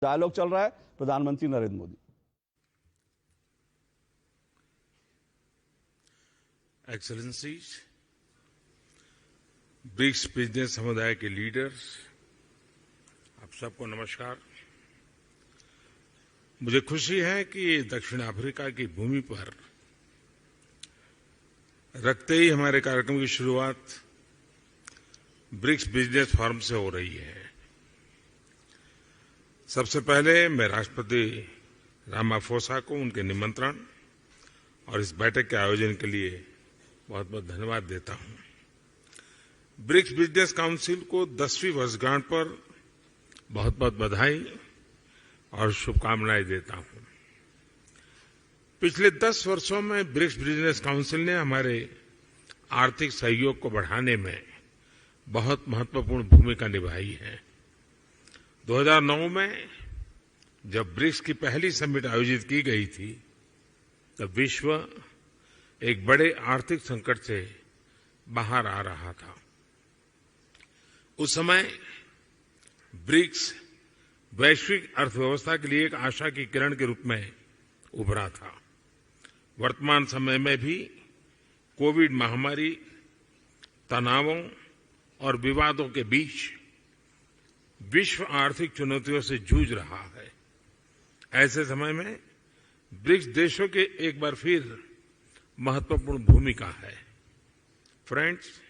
Dialogue चल रहा है प्रधानमंत्री Narendra Modi. Excellencies, BRICS business समुदाय के लीडर्स, आप सबको नमस्कार। मुझे खुशी है कि दक्षिण अफ्रीका की भूमि पर रखते ही हमारे कार्यक्रम की शुरुआत ब्रिक्स बिजनेस फोरम से हो रही है। सबसे पहले मैं राष्ट्रपति रामाफोसा को उनके निमंत्रण और इस बैठक के आयोजन के लिए बहुत बहुत धन्यवाद देता हूं। ब्रिक्स बिजनेस काउंसिल को 10वीं वर्षगांठ पर बहुत बहुत बधाई और शुभकामनाएं देता हूं। पिछले 10 वर्षों में ब्रिक्स बिजनेस काउंसिल ने हमारे आर्थिक सहयोग को बढ़ाने में बहुत महत्वपूर्ण भूमिका निभाई है। 2009 में जब ब्रिक्स की पहली समिट आयोजित की गई थी, तब विश्व एक बड़े आर्थिक संकट से बाहर आ रहा था। उस समय ब्रिक्स वैश्विक अर्थव्यवस्था के लिए एक आशा की किरण के रूप में उभरा था। वर्तमान समय में भी कोविड महामारी, तनावों और विवादों के बीच विश्व आर्थिक चुनौतियों से जूझ रहा है। ऐसे समय में ब्रिक्स देशों के एक बार फिर महत्वपूर्ण भूमिका है। फ्रेंड्स,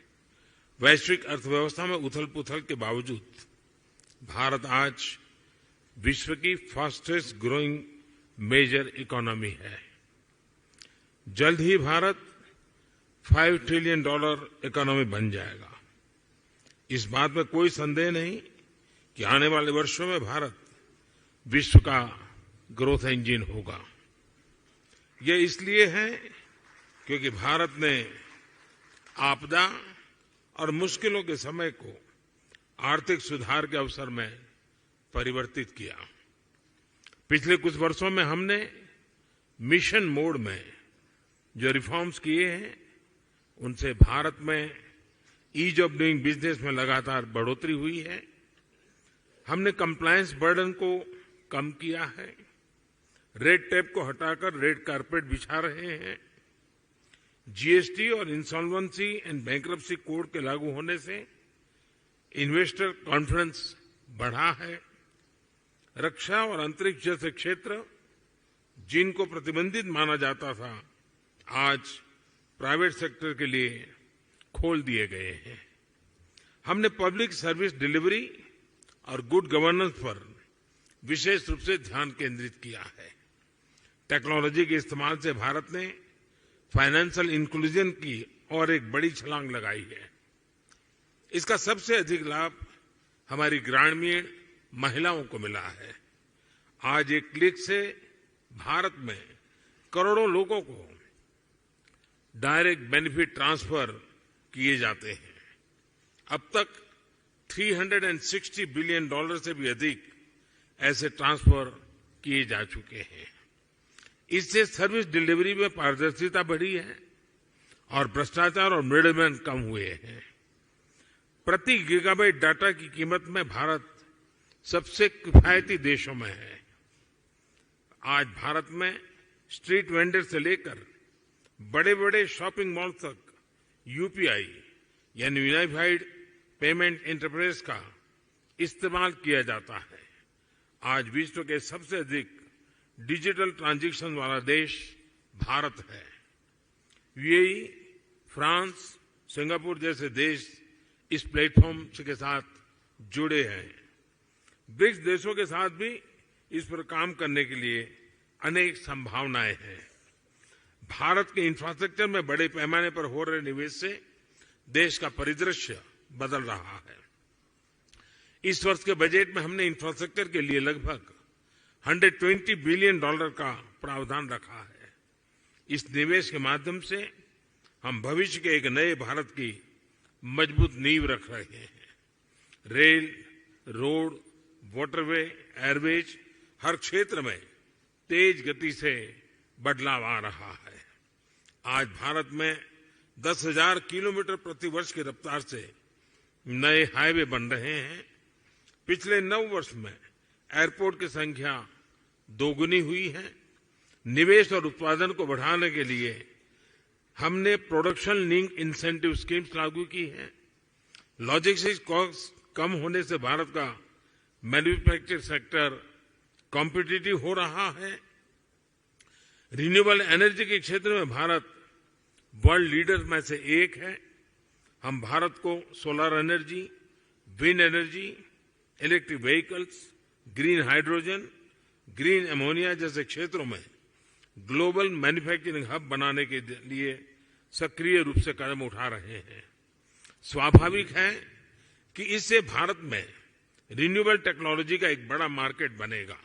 वैश्विक अर्थव्यवस्था में उथल-पुथल के बावजूद भारत आज विश्व की फास्टेस्ट ग्रोइंग मेजर इकोनॉमी है। जल्द ही भारत $5 ट्रिलियन इकोनॉमी बन जाएगा। इस बात में कोई संदेह नहीं कि आने वाले वर्षों में भारत विश्व का ग्रोथ इंजन होगा। ये इसलिए है क्योंकि भारत ने आपदा और मुश्किलों के समय को आर्थिक सुधार के अवसर में परिवर्तित किया। पिछले कुछ वर्षों में हमने मिशन मोड में जो रिफॉर्म्स किए हैं, उनसे भारत में ईज ऑफ डूइंग बिजनेस में लगातार बढ़ोतरी हुई है। हमने कंप्लायंस बर्डन को कम किया है, रेड टेप को हटाकर रेड कारपेट बिछा रहे हैं। जीएसटी और इंसॉल्वेंसी एंड बैंक्रप्सी कोड के लागू होने से इन्वेस्टर कॉन्फिडेंस बढ़ा है। रक्षा और अंतरिक्ष जैसे क्षेत्र जिनको प्रतिबंधित माना जाता था, आज प्राइवेट सेक्टर के लिए खोल दिए गए हैं। हमने पब्लिक सर्विस डिलीवरी और गुड गवर्नेंस पर विशेष रूप से ध्यान केंद्रित किया है। टेक्नोलॉजी के इस्तेमाल से भारत ने फाइनेंशियल इंक्लूजन की और एक बड़ी छलांग लगाई है। इसका सबसे अधिक लाभ हमारी ग्रामीण महिलाओं को मिला है। आज एक क्लिक से भारत में करोड़ों लोगों को डायरेक्ट बेनिफिट ट्रांसफर किए जाते हैं। अब तक $360 बिलियन से भी अधिक ऐसे ट्रांसफर किए जा चुके हैं। इससे सर्विस डिलीवरी में पारदर्शिता बढ़ी है और भ्रष्टाचार और मिडलमैन कम हुए हैं। प्रति गीगाबाइट डाटा की कीमत में भारत सबसे किफायती देशों में है। आज भारत में स्ट्रीट वेंडर से लेकर बड़े-बड़े शॉपिंग मॉल तक यूपीआई यानी यूनिफाइड पेमेंट इंटरफेस का इस्तेमाल किया जाता है। आज विश्व के सबसे अधिक डिजिटल ट्रांजैक्शन वाला देश भारत है। यूएई, फ्रांस, सिंगापुर जैसे देश इस प्लेटफॉर्म के साथ जुड़े हैं। ब्रिक्स देशों के साथ भी इस पर काम करने के लिए अनेक संभावनाएं हैं। भारत के इंफ्रास्ट्रक्चर में बड़े पैमाने पर हो रहे निवेश से देश का परिदृश्य बदल रहा है। इस वर्ष के बजट में हमने इंफ्रास्ट्रक्चर के लिए लगभग $120 बिलियन का प्रावधान रखा है। इस निवेश के माध्यम से हम भविष्य के एक नए भारत की मजबूत नींव रख रहे हैं। रेल, रोड, वाटरवे, एयरवेज हर क्षेत्र में तेज गति से बदलाव आ रहा है। आज भारत में 10,000 किलोमीटर प्रति वर्ष की रफ्तार से नए हाईवे बन रहे हैं। पिछले 9 वर्ष में एयरपोर्ट की संख्या दोगुनी हुई है। निवेश और उत्पादन को बढ़ाने के लिए हमने प्रोडक्शन लिंक इंसेंटिव स्कीम्स लागू की है। लॉजिस्टिक्स कॉस्ट कम होने से भारत का मैन्युफैक्चरिंग सेक्टर कॉम्पिटिटिव हो रहा है। रिन्यूएबल एनर्जी के क्षेत्र में भारत वर्ल्ड लीडर में से एक है। हम भारत को solar energy, wind energy, electric vehicles, green hydrogen, green ammonia जैसे क्षेत्रों में ग्लोबल मैन्युफैक्चरिंग हब बनाने के लिए सक्रिय रूप से कदम उठा रहे हैं। स्वाभाविक है कि इससे भारत में रिन्यूएबल टेक्नोलॉजी का एक बड़ा मार्केट बनेगा।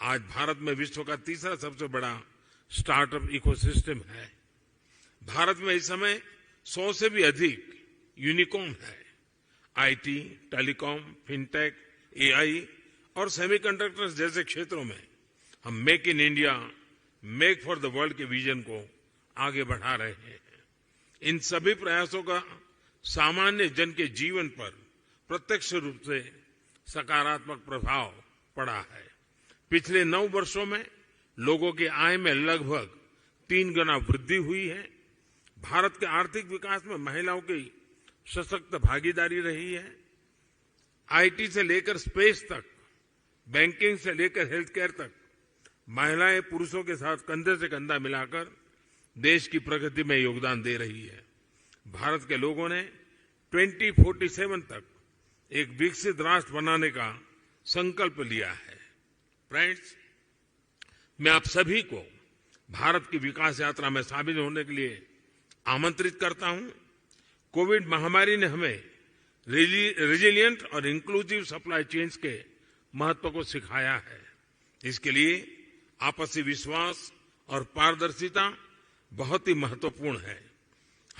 आज भारत में विश्व का तीसरा सबसे बड़ा स्टार्टअप इकोसिस्टम है। भारत में इस समय 100 से भी अधिक यूनिकॉर्न है। आईटी, टेलीकॉम, फिनटेक, एआई और सेमीकंडक्टर्स जैसे क्षेत्रों में हम make in India, make for the world के विजन को आगे बढ़ा रहे हैं। इन सभी प्रयासों का सामान्य जन के जीवन पर प्रत्यक्ष रूप से सकारात्मक प्रभाव पड़ा है। पिछले 9 वर्षों में लोगों की आय में लगभग 3 गुना वृद्धि हुई है। भारत के आर्थिक विकास में महिलाओं की सशक्त भागीदारी रही है। आईटी से लेकर स्पेस तक, बैंकिंग से लेकर हेल्थ केयर तक महिलाएं पुरुषों के साथ कंधे से कंधा मिलाकर देश की प्रगति में योगदान दे रही है। भारत के लोगों ने 2047 तक एक विकसित राष्ट्र बनाने का संकल्प लिया है। फ्रेंड्स, मैं आप सभी को भारत की विकास यात्रा में शामिल होने के लिए आमंत्रित करता हूं। कोविड महामारी ने हमें रेजिलिएंट और इंक्लूसिव सप्लाई चेन्स के महत्व को सिखाया है। इसके लिए आपसी विश्वास और पारदर्शिता बहुत ही महत्वपूर्ण है।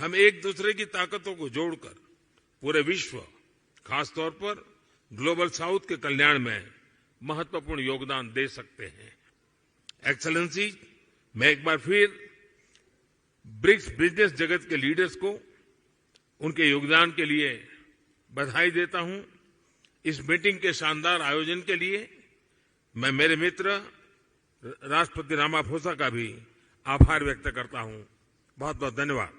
हम एक दूसरे की ताकतों को जोड़कर पूरे विश्व, खासतौर पर ग्लोबल साउथ के कल्याण में महत्वपूर्ण योगदान दे सकते हैं। एक्सेलेंसी, मैं एक बार फिर ब्रिक्स बिजनेस जगत के लीडर्स को उनके योगदान के लिए बधाई देता हूं। इस मीटिंग के शानदार आयोजन के लिए मैं मेरे मित्र राष्ट्रपति रामाफोसा का भी आभार व्यक्त करता हूं। बहुत बहुत धन्यवाद।